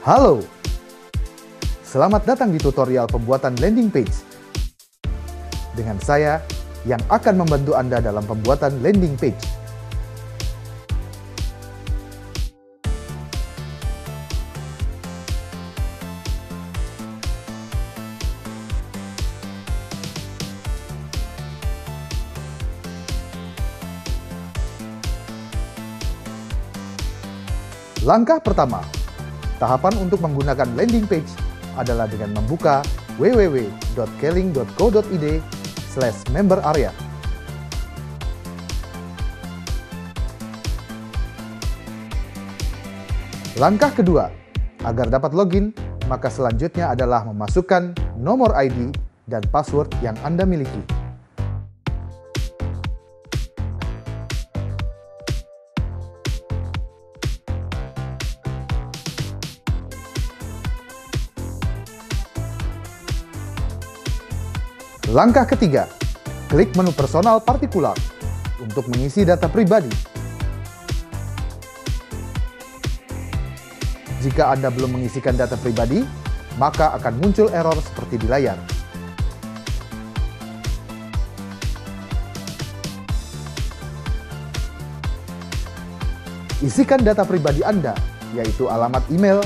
Halo, selamat datang di tutorial pembuatan landing page. Dengan saya yang akan membantu Anda dalam pembuatan landing page. Langkah pertama, tahapan untuk menggunakan landing page adalah dengan membuka www.keling.co.id/member area. Langkah kedua, agar dapat login, maka selanjutnya adalah memasukkan nomor ID dan password yang Anda miliki. Langkah ketiga, klik menu personal partikular untuk mengisi data pribadi. Jika Anda belum mengisikan data pribadi, maka akan muncul error seperti di layar. Isikan data pribadi Anda, yaitu alamat email,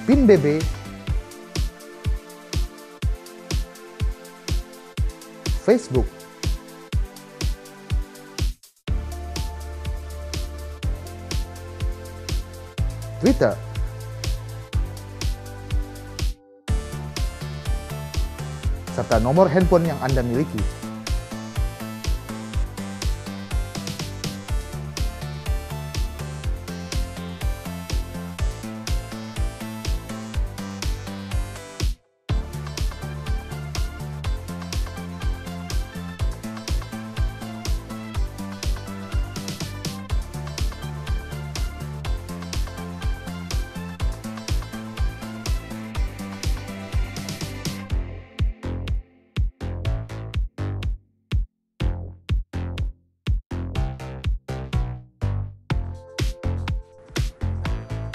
PIN BB, Facebook, Twitter, serta nomor handphone yang Anda miliki.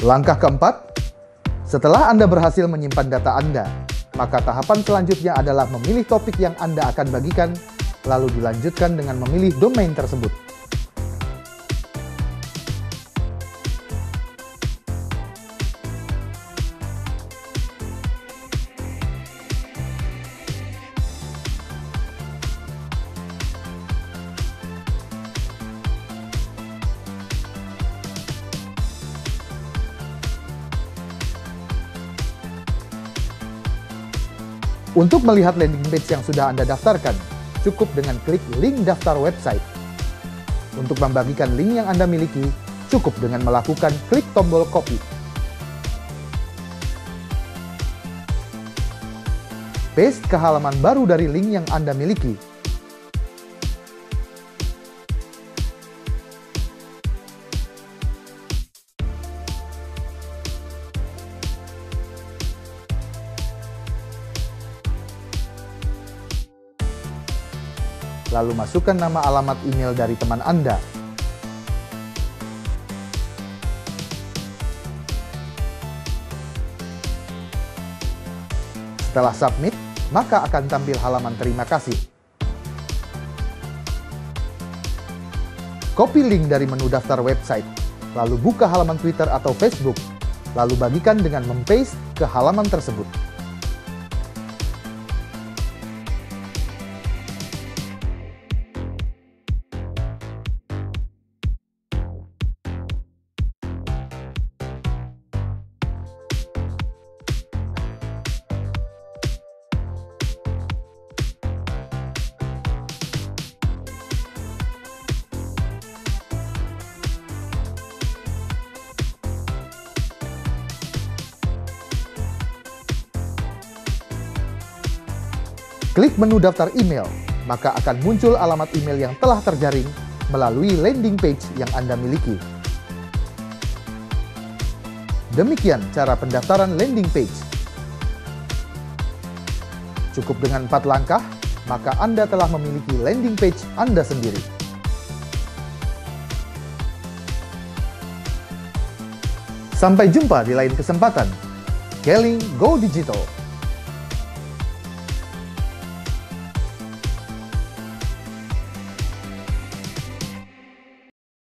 Langkah keempat, setelah Anda berhasil menyimpan data Anda, maka tahapan selanjutnya adalah memilih topik yang Anda akan bagikan, lalu dilanjutkan dengan memilih domain tersebut. Untuk melihat landing page yang sudah Anda daftarkan, cukup dengan klik link daftar website. Untuk membagikan link yang Anda miliki, cukup dengan melakukan klik tombol copy. Paste ke halaman baru dari link yang Anda miliki. Lalu masukkan nama alamat email dari teman Anda. Setelah submit, maka akan tampil halaman terima kasih. Copy link dari menu daftar website, lalu buka halaman Twitter atau Facebook, lalu bagikan dengan mempaste ke halaman tersebut. Klik menu daftar email, maka akan muncul alamat email yang telah terjaring melalui landing page yang Anda miliki. Demikian cara pendaftaran landing page. Cukup dengan 4 langkah, maka Anda telah memiliki landing page Anda sendiri. Sampai jumpa di lain kesempatan. Kelly Go Digital.